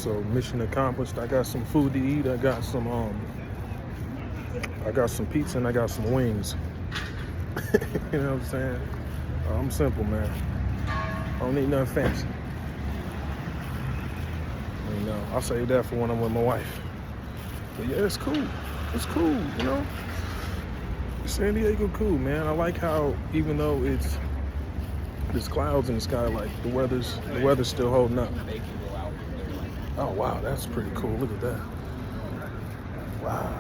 So mission accomplished. I got some food to eat. I got some pizza and I got some wings. You know what I'm saying? I'm simple, man. I don't need nothing fancy. You know, I'll save that for when I'm with my wife. But yeah, it's cool. It's cool, you know? San Diego cool, man. I like how even though there's clouds in the sky, like the weather's still holding up. Oh wow, that's pretty cool. Look at that. Wow.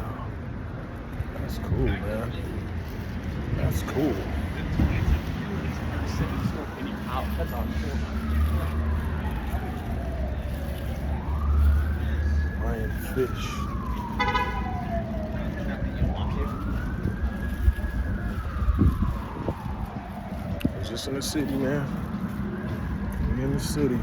That's cool, man. That's cool. Lion fish. It's just in the city, man. We're in the city.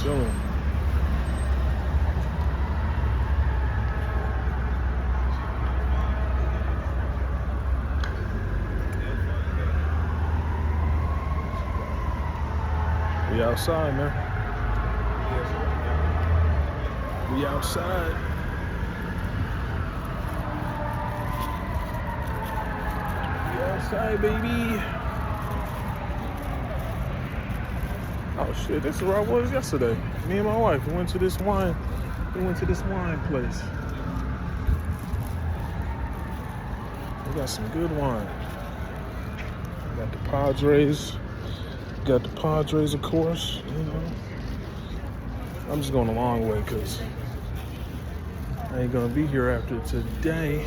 Chilling. We outside, man. We outside. We outside, baby. Oh shit, this is where I was yesterday. Me and my wife, we went to this wine place. We got some good wine. We got the Padres. Got the Padres, of course, you know. I'm just going a long way because I ain't gonna be here after today.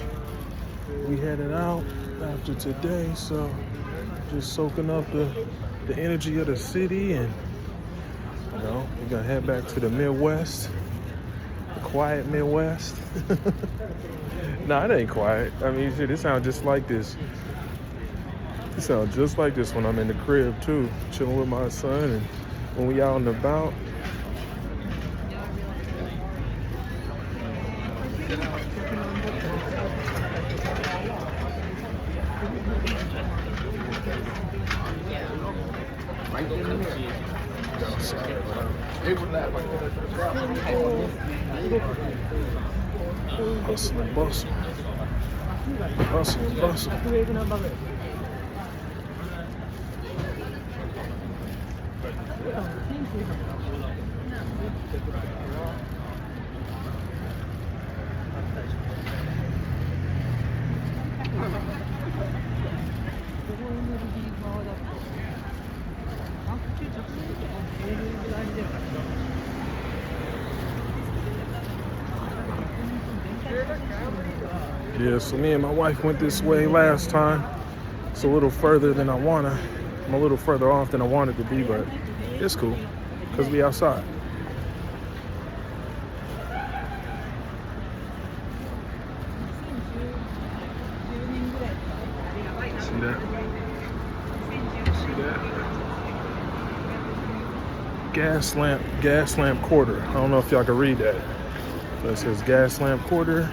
We headed out after today, so just soaking up the energy of the city, and you know, we're gonna head back to the Midwest, the quiet Midwest. Nah, it ain't quiet. I mean, shit, it sounds just like this. It sounds just like this when I'm in the crib too, chilling with my son, and when we out and about. Hustle and bustle. Hustle and bustle. Yeah, so me and my wife went this way last time. It's a little further than I wanna. I'm a little further off than I wanted to be, but it's cool because we outside. See that? See that? Gas lamp quarter. I don't know if y'all can read that. But it says gas lamp quarter.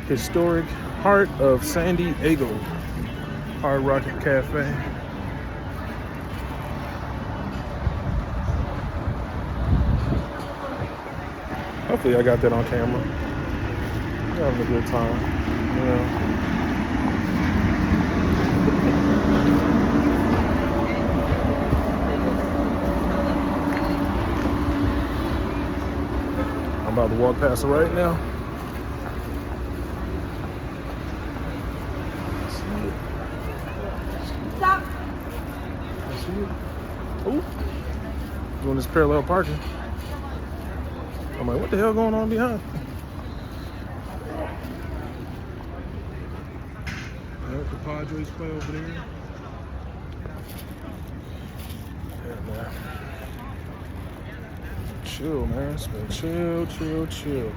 Historic heart of San Diego. Hard Rock Cafe. Hopefully I got that on camera. We're having a good time, you know. I'm about to walk past it right now. Ooh, doing this parallel parking. I'm like, what the hell going on behind? The Padres play over there. Yeah, man. Chill, man. It's been chill.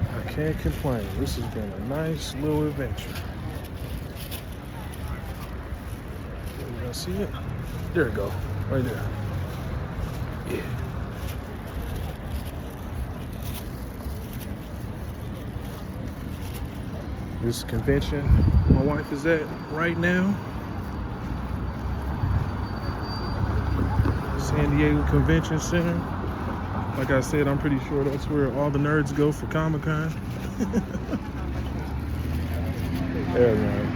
I can't complain. This has been a nice little adventure. You gonna see it? There it go. Right there. Yeah. This convention my wife is at right now. San Diego Convention Center. Like I said, I'm pretty sure that's where all the nerds go for Comic-Con. Yeah, man.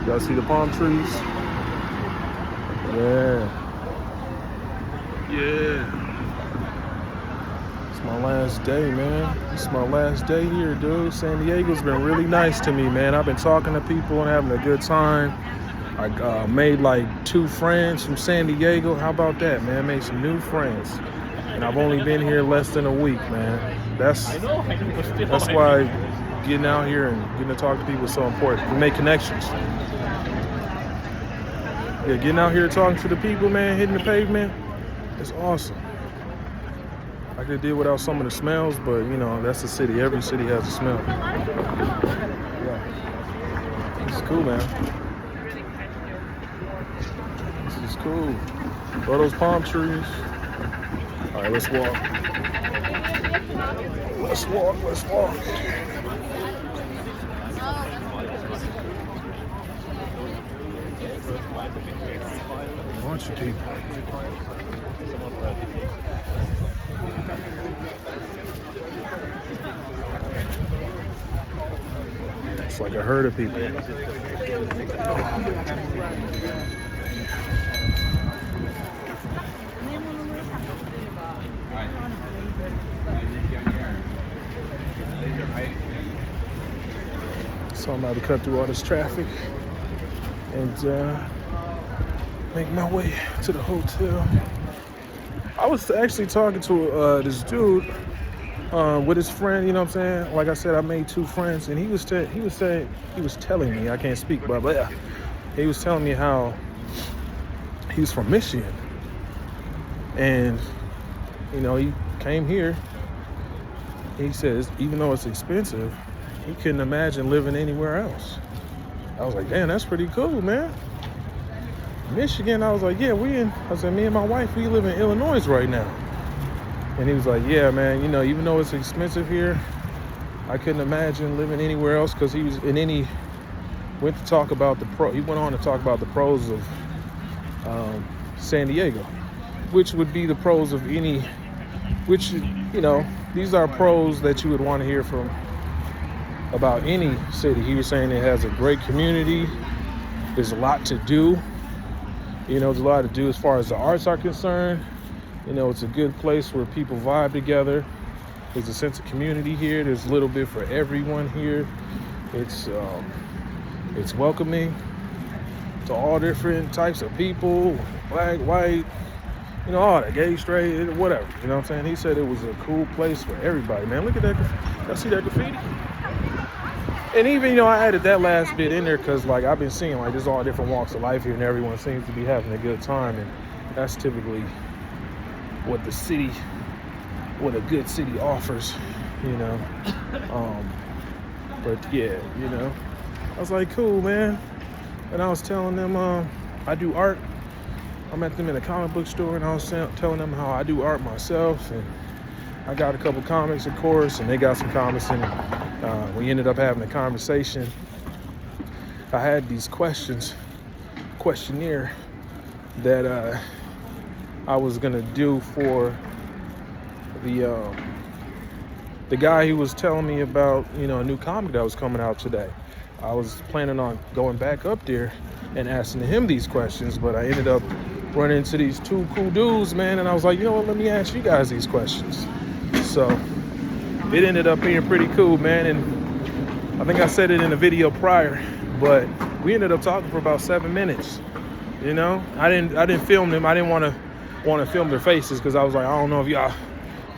Y'all see the palm trees? Yeah. It's my last day, man. It's my last day here, dude. San Diego's been really nice to me, man. I've been talking to people and having a good time. I made like 2 friends from San Diego. How about that, man? Made some new friends. And I've only been here less than a week, man. That's why getting out here and getting to talk to people is so important. You make connections. Yeah, getting out here talking to the people, man, hitting the pavement, it's awesome. I could deal without some of the smells, but you know, that's the city. Every city has a smell. Yeah. It's cool, man. This is cool. All those palm trees. All right, let's walk. Let's walk. A bunch of people. It's like a herd of people. So I'm about to cut through all this traffic and make my way to the hotel. I was actually talking to this dude with his friend, you know what I'm saying? Like I said, I made 2 friends, and he was telling me, I can't speak, but yeah, he was telling me how he's from Michigan, and you know, he came here. He says even though it's expensive, he couldn't imagine living anywhere else. I was like, damn, that's pretty cool, man. Michigan, I was like, yeah, I said, me and my wife, we live in Illinois right now. And he was like, yeah, man, you know, even though it's expensive here, I couldn't imagine living anywhere else, because he went on to talk about the pros of San Diego, which would be the pros of which, you know, these are pros that you would want to hear from about any city. He was saying it has a great community. There's a lot to do. You know, there's a lot to do as far as the arts are concerned. You know, it's a good place where people vibe together. There's a sense of community here. There's a little bit for everyone here. It's welcoming to all different types of people, black, white, you know, all that, gay, straight, whatever. You know what I'm saying? He said it was a cool place for everybody, man. Look at that. Y'all see that graffiti? And even, you know, I added that last bit in there because, like, I've been seeing, like, there's all different walks of life here, and everyone seems to be having a good time, and that's typically what a good city offers, you know. But yeah, you know, I was like, cool, man. And I was telling them I do art. I met them in a comic book store, and I was telling them how I do art myself, and I got a couple comics, of course, and they got some comics, and we ended up having a conversation. I had these questionnaire that I was gonna do for the guy who was telling me about, you know, a new comic that was coming out today. I was planning on going back up there and asking him these questions, but I ended up running into these 2 cool dudes, man, and I was like, you know what, let me ask you guys these questions. So it ended up being pretty cool, man, and I think I said it in a video prior, but we ended up talking for about 7 minutes. You know, I didn't film them. I didn't want to want to film their faces because I was like, I don't know if y'all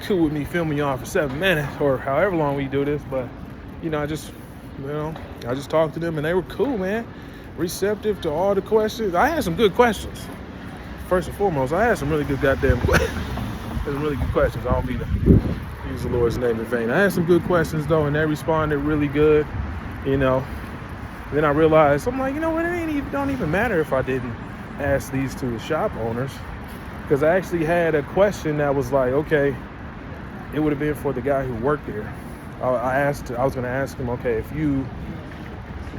cool with me filming y'all for 7 minutes or however long we do this, but I just talked to them and they were cool, man. Receptive to all the questions. I had some good questions. First and foremost, I had some really good goddamn questions. Some really good questions. I don't mean to use the Lord's name in vain. I had some good questions though, and they responded really good. Then I realized, I'm like, it don't even matter if I didn't ask these to the shop owners, because I actually had a question that was like, okay, it would have been for the guy who worked there. I was going to ask him, okay,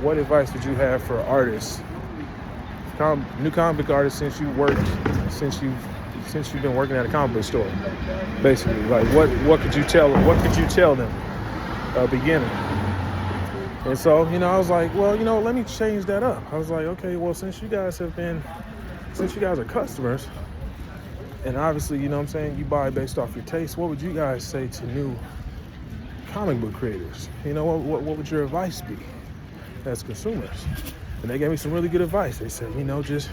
what advice would you have for artists, new comic book artists, since you've been working at a comic book store, basically, like what could you tell them, beginner? And so, I was like, well, let me change that up. I was like, okay, well, since you guys are customers, and obviously, you buy based off your taste, what would you guys say to new comic book creators? What would your advice be as consumers? And they gave me some really good advice. They said, just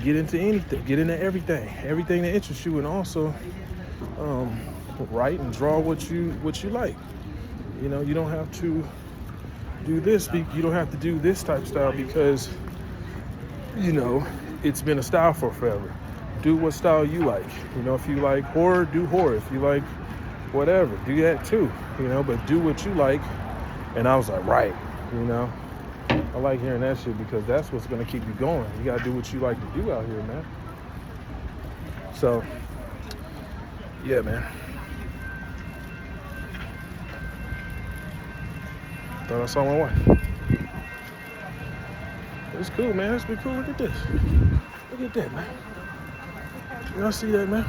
get into anything, get into everything that interests you, and also write and draw what you like. You don't have to do this. You don't have to do this type of style because it's been a style for forever. Do what style you like. If you like horror, do horror. If you like whatever, do that too. But do what you like. And I was like, right. I like hearing that shit because that's what's gonna keep you going. You gotta do what you like to do out here, man. So, yeah, man. Thought I saw my wife. It's cool, man. It's been cool. Look at this. Look at that, man. Y'all see that, man?